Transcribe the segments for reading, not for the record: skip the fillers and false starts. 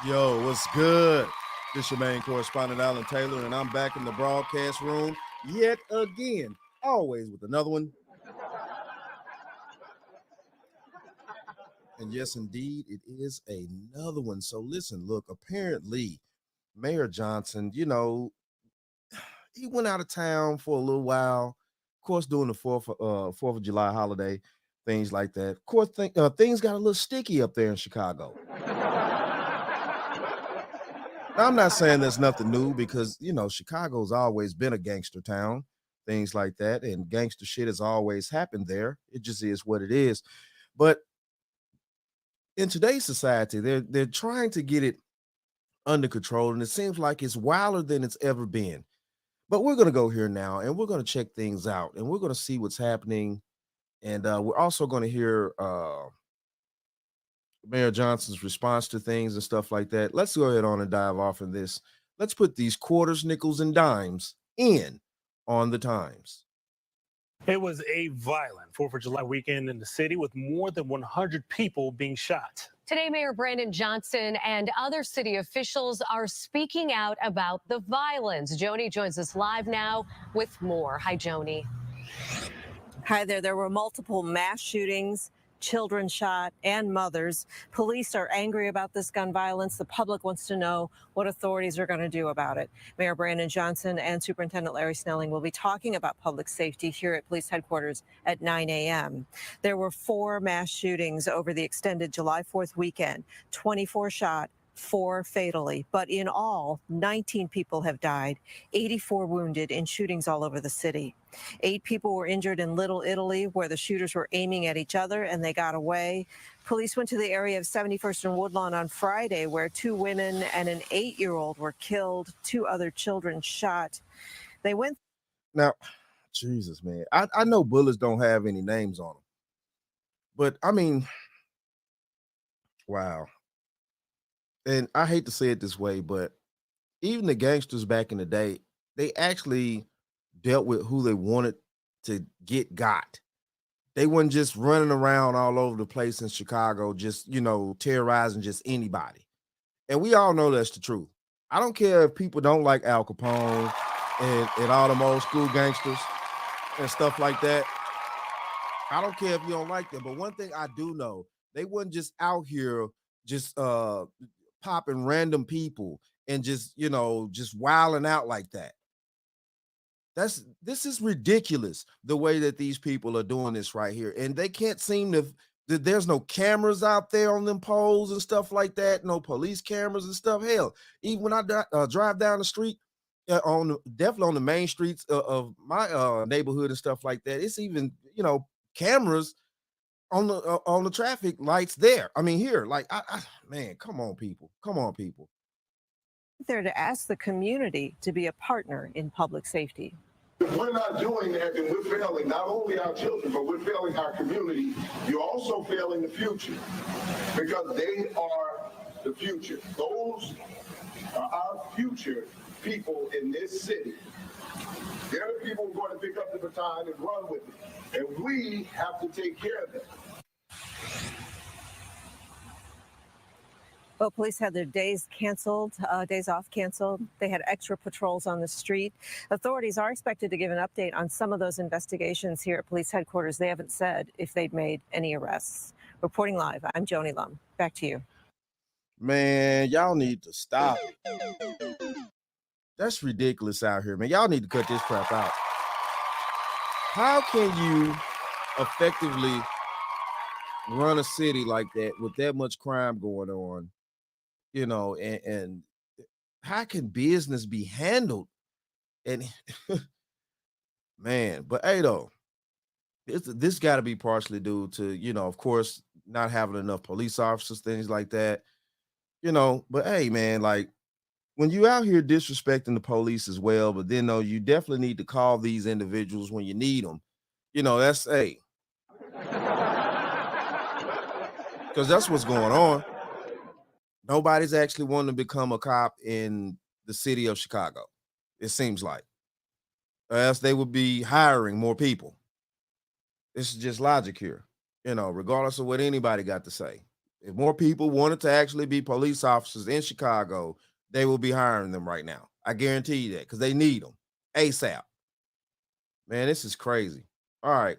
Yo, what's good? This your main correspondent, Alan Taylor, and I'm back in the broadcast room yet again, always with another one. And yes, indeed, it is another one. So listen, look, apparently, Mayor Johnson, he went out of town for a little while, of course, during the Fourth of July holiday, things like that. Of course, things got a little sticky up there in Chicago. Now, I'm not saying there's nothing new because Chicago's always been a gangster town, things like that, and gangster shit has always happened there. It just is what it is. But in today's society, they're trying to get it under control, and it seems like it's wilder than it's ever been. But we're gonna go here now, and we're gonna check things out, and we're gonna see what's happening, and we're also gonna hear Mayor Johnson's response to things and stuff like that. Let's go ahead on and dive off in this. Let's put these quarters, nickels, and dimes in on the times. It was a violent 4th of July weekend in the city with more than 100 people being shot. Today, Mayor Brandon Johnson and other city officials are speaking out about the violence. Joni joins us live now with more. Hi, Joni. Hi there. There were multiple mass shootings, children shot, and mothers. Police are angry about this gun violence. The public wants to know what authorities are going to do about it. Mayor Brandon Johnson and Superintendent Larry Snelling will be talking about public safety here at police headquarters at 9 a.m. There were 4 mass shootings over the extended July 4th weekend, 24 shot, 4 fatally, but in all, 19 people have died, 84 wounded in shootings all over the city. 8 people were injured in Little Italy, where the shooters were aiming at each other and they got away. Police went to the area of 71st and Woodlawn on Friday, where 2 women and an 8-year-old were killed, 2 other children shot. They went. Now, Jesus, man, I know bullets don't have any names on them, but I mean, wow. And I hate to say it this way, but even the gangsters back in the day, they actually dealt with who they wanted to get got. They weren't just running around all over the place in Chicago, just, terrorizing just anybody. And we all know that's the truth. I don't care if people don't like Al Capone and all them old school gangsters and stuff like that. I don't care if you don't like them. But one thing I do know, they wasn't just out here just popping random people and just wilding out like that. This is ridiculous the way that these people are doing this right here, and they can't seem to. There's no cameras out there on them poles and stuff like that, no police cameras and stuff. Hell, even when I drive down the street, definitely on the main streets of my neighborhood and stuff like that, it's even cameras on the traffic lights there. I mean, here, like, man, come on, people. There to ask the community to be a partner in public safety. If we're not doing that, then we're failing not only our children, but we're failing our community. You're also failing the future, because they are the future. Those are our future people in this city. They're the people who are going to pick up the baton and run with it. And we have to take care of them. Well, police had their days off canceled. They had extra patrols on the street. Authorities are expected to give an update on some of those investigations here at police headquarters. They haven't said if they'd made any arrests. Reporting live, I'm Joni Lum. Back to you. Man, y'all need to stop. That's ridiculous out here, man. Y'all need to cut this crap out. How can you effectively run a city like that with that much crime going on? And how can business be handled? And man, but hey, though, this got to be partially due to, of course, not having enough police officers, things like that, but hey, man, like, when you out here disrespecting the police as well, but then, though, you definitely need to call these individuals when you need them. That's, hey, because that's what's going on. Nobody's actually wanting to become a cop in the city of Chicago, it seems like. Or else they would be hiring more people. This is just logic here, regardless of what anybody got to say. If more people wanted to actually be police officers in Chicago, they will be hiring them right now. I guarantee you that, because they need them ASAP. Man, this is crazy. All right,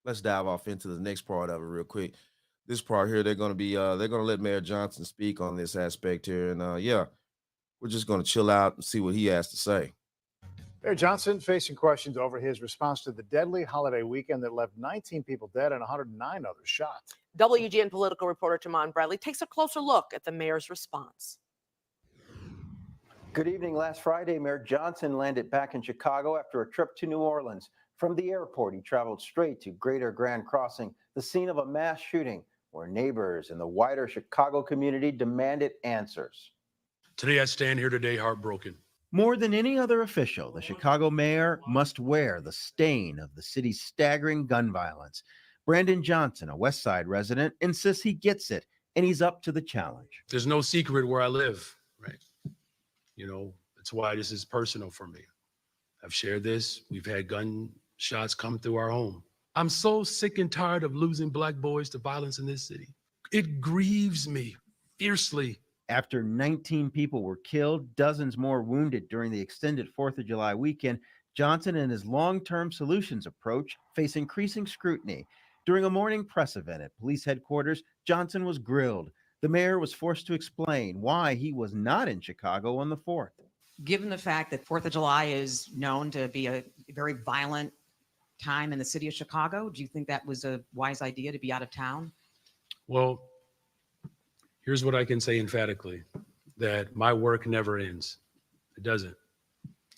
let's dive off into the next part of it real quick. This part here, they're going to let Mayor Johnson speak on this aspect here, and yeah, we're just going to chill out and see what he has to say. Mayor Johnson facing questions over his response to the deadly holiday weekend that left 19 people dead and 109 others shot. WGN political reporter Tamon Bradley takes a closer look at the mayor's response. Good evening. Last Friday, Mayor Johnson landed back in Chicago after a trip to New Orleans. From the airport, he traveled straight to Greater Grand Crossing, the scene of a mass shooting where neighbors in the wider Chicago community demanded answers. Today, I stand here today heartbroken. More than any other official, the Chicago mayor must wear the stain of the city's staggering gun violence. Brandon Johnson, a West Side resident, insists he gets it, and he's up to the challenge. There's no secret where I live, right? You know, that's why this is personal for me. I've shared this. We've had gunshots come through our home. I'm so sick and tired of losing Black boys to violence in this city. It grieves me fiercely. After 19 people were killed, dozens more wounded during the extended 4th of July weekend, Johnson and his long-term solutions approach face increasing scrutiny. During a morning press event at police headquarters, Johnson was grilled. The mayor was forced to explain why he was not in Chicago on the 4th. Given the fact that 4th of July is known to be a very violent time in the city of Chicago, do you think that was a wise idea to be out of town? Well, here's what I can say emphatically, that my work never ends. It doesn't.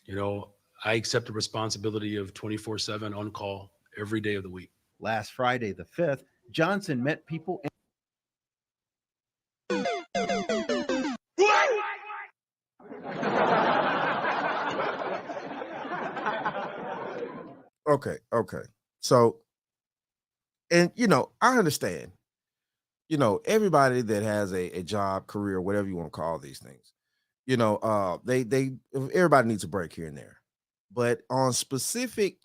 You know, I accept the responsibility of 24/7 on call every day of the week. Last Friday, the 5th, Johnson met people. Okay. So, and I understand. Everybody that has a job, career, whatever you want to call these things, everybody needs a break here and there. But on specific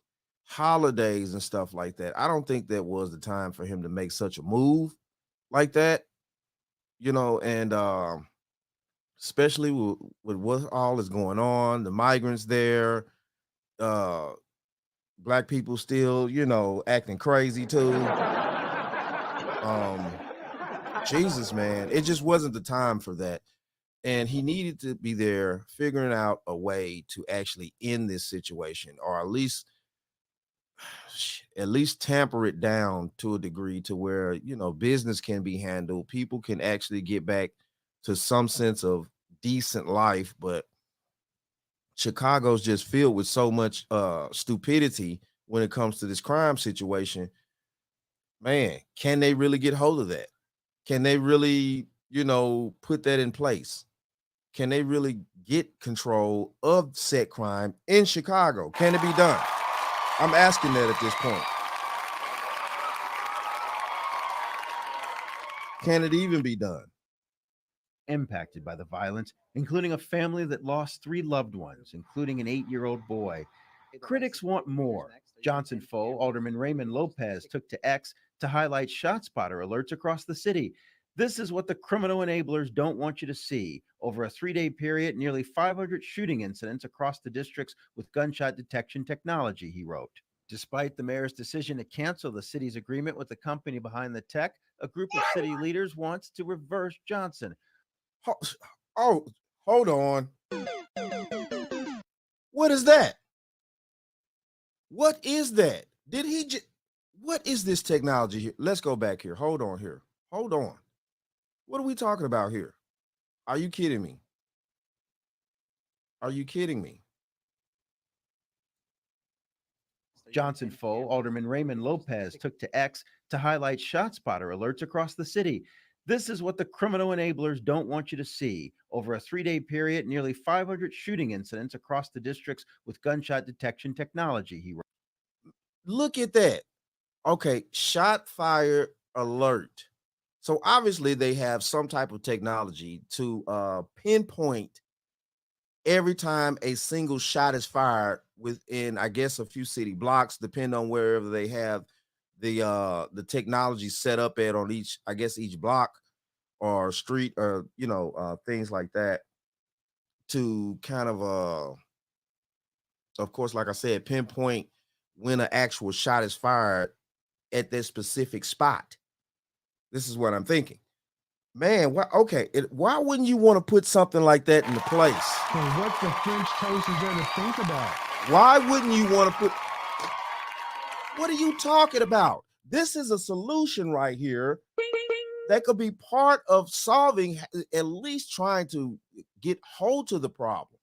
holidays and stuff like that, I don't think that was the time for him to make such a move like that. And especially with what all is going on, the migrants there, Black people still, acting crazy too. Jesus, man, it just wasn't the time for that. And he needed to be there figuring out a way to actually end this situation, or at least tamper it down to a degree to where, business can be handled. People can actually get back to some sense of decent life. But Chicago's just filled with so much stupidity when it comes to this crime situation. Man, can they really get hold of that? Can they really, put that in place? Can they really get control of said crime in Chicago? Can it be done? I'm asking that at this point. Can it even be done? Impacted by the violence, including a family that lost 3 loved ones, including an 8-year-old boy. Critics want more. Johnson foe Alderman Raymond Lopez took to X to highlight ShotSpotter alerts across the city. This is what the criminal enablers don't want you to see. Over a 3-day period, nearly 500 shooting incidents across the districts with gunshot detection technology, he wrote. Despite the mayor's decision to cancel the city's agreement with the company behind the tech, a group of city leaders wants to reverse Johnson. Oh, hold on. What is that? What is that? Did he just, what is this technology here? Let's go back here. Hold on here. Hold on. What are we talking about here? Are you kidding me? Are you kidding me? Johnson foe Alderman Raymond Lopez took to X to highlight ShotSpotter alerts across the city. This is what the criminal enablers don't want you to see. Over a 3-day period, nearly 500 shooting incidents across the districts with gunshot detection technology, he wrote. Look at that. Okay, shot fire alert. So obviously they have some type of technology to pinpoint every time a single shot is fired within, I guess, a few city blocks, depending on wherever they have the technology set up at on each, I guess, each block or street or things like that to kind of course, like I said, pinpoint when an actual shot is fired at that specific spot. This is what I'm thinking. Man, why wouldn't you want to put something like that into place? So what the French toast is there to think about? Why wouldn't you want to put? What are you talking about? This is a solution right here that could be part of solving, at least trying to get hold to the problem.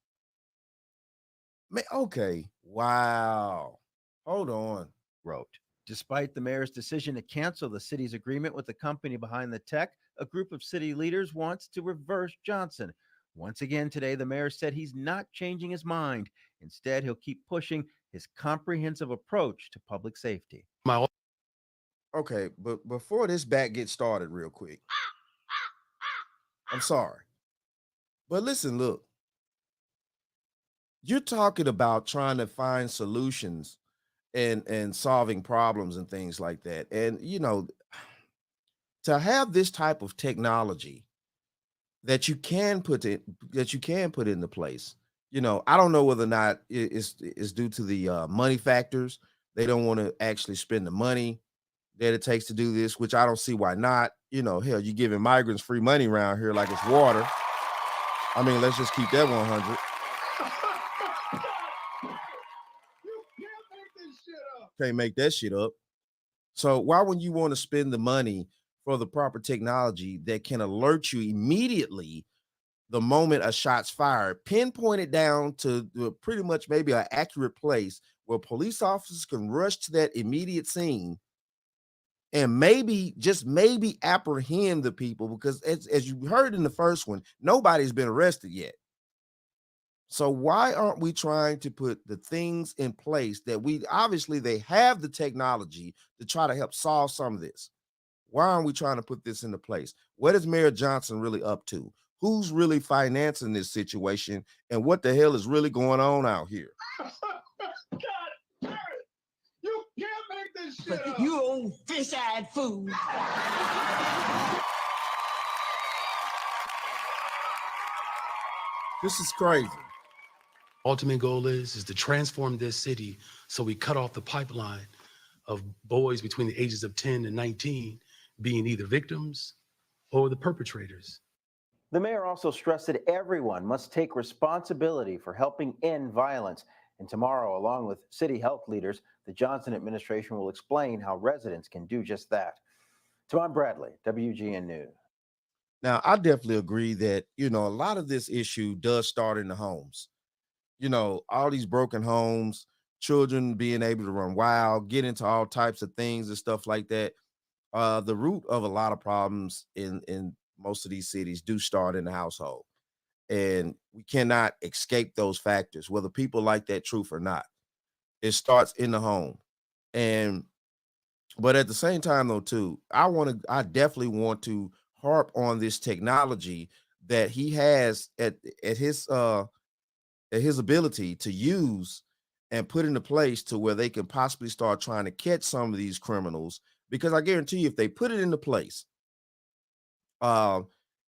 Man, okay. Wow. Hold on. Wrote. Despite the mayor's decision to cancel the city's agreement with the company behind the tech, a group of city leaders wants to reverse Johnson. Once again today, the mayor said he's not changing his mind. Instead, he'll keep pushing his comprehensive approach to public safety. Okay, but before this bat gets started real quick, I'm sorry. But listen, look, you're talking about trying to find solutions and solving problems and things like that. And, to have this type of technology that you can put into place, I don't know whether or not it's due to the money factors. They don't want to actually spend the money that it takes to do this, which I don't see why not. Hell, you're giving migrants free money around here like it's water. I mean, let's just keep that 100. Can't make that shit up. So why wouldn't you want to spend the money for the proper technology that can alert you immediately the moment a shot's fired, pinpoint it down to pretty much maybe an accurate place where police officers can rush to that immediate scene and maybe, just maybe, apprehend the people, because as you heard in the first one, nobody's been arrested yet. So why aren't we trying to put the things in place that they have the technology to try to help solve some of this? Why aren't we trying to put this into place? What is Mayor Johnson really up to? Who's really financing this situation? And what the hell is really going on out here? God, you can't make this shit up. You old fish-eyed fool. This is crazy. Ultimate goal is to transform this city so we cut off the pipeline of boys between the ages of 10 and 19 being either victims or the perpetrators. The mayor also stressed that everyone must take responsibility for helping end violence. And tomorrow, along with city health leaders, the Johnson administration will explain how residents can do just that. Tamon Bradley, WGN News. Now, I definitely agree that, a lot of this issue does start in the homes. All these broken homes, children being able to run wild, get into all types of things and stuff like that. The root of a lot of problems in most of these cities do start in the household. And we cannot escape those factors, whether people like that truth or not. It starts in the home. But at the same time, though, too, I definitely want to harp on this technology that he has at his ability to use and put into place to where they can possibly start trying to catch some of these criminals. Because I guarantee you, if they put it into place,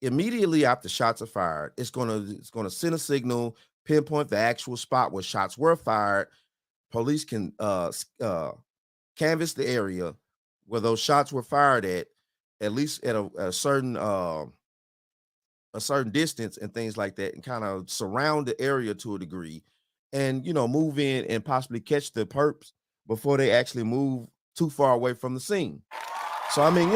immediately after shots are fired, it's gonna send a signal, pinpoint the actual spot where shots were fired. Police can canvass the area where those shots were fired at least at a certain distance and things like that, and kind of surround the area to a degree, and move in and possibly catch the perps before they actually move too far away from the scene. So I mean,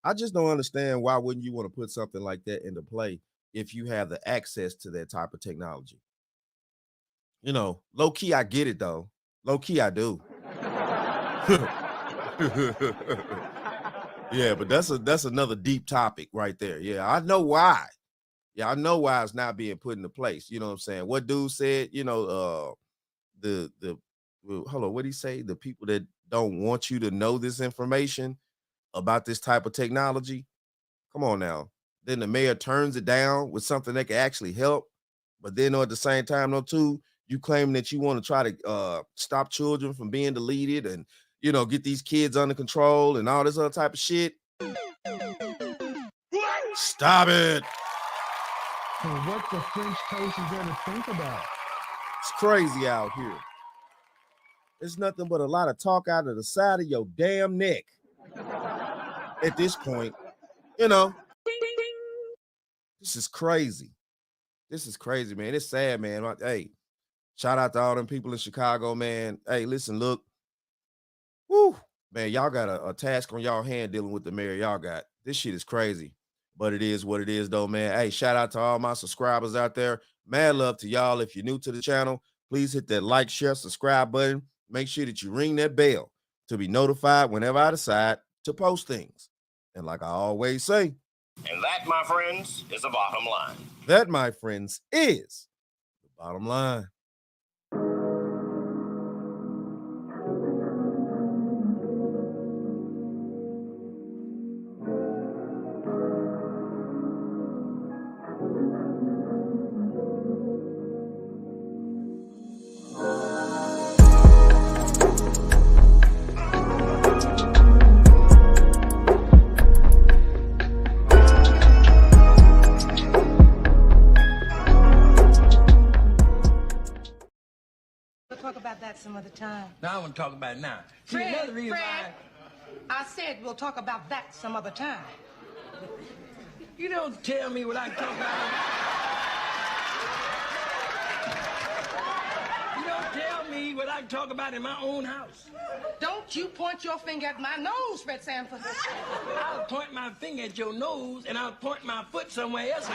I just don't understand why wouldn't you want to put something like that into play if you have the access to that type of technology. Low key, I get it though. Low key, I do. Yeah, but that's another deep topic right there. Yeah, I know why. Yeah, I know why it's not being put into place. You know what I'm saying? What dude said, hold on, what'd he say? The people that don't want you to know this information about this type of technology. Come on now. Then the mayor turns it down with something that can actually help. But then at the same time, though, too, you claim that you want to try to stop children from being deleted and, you know, get these kids under control and all this other type of shit. Stop it. So what the French toast is there to think about? It's crazy out here. It's nothing but a lot of talk out of the side of your damn neck. At this point, you know, this is crazy. This is crazy, man. It's sad, man. Hey, shout out to all them people in Chicago, man. Hey, listen, look. Woo, man, y'all got a task on y'all hand dealing with the mayor y'all got. This shit is crazy. But it is what it is, though, man. Hey, shout out to all my subscribers out there. Mad love to y'all. If you're new to the channel, please hit that like, share, subscribe button. Make sure that you ring that bell to be notified whenever I decide to post things. And like I always say, and that, my friends, is the bottom line. That, my friends, is the bottom line. We'll talk about that some other time. Now I want to talk about it now. See, Fred, another reason Fred, I said we'll talk about that some other time. You don't tell me what I can talk about. You don't tell me what I can talk about in my own house. Don't you point your finger at my nose, Fred Sanford. I'll point my finger at your nose and I'll point my foot somewhere else.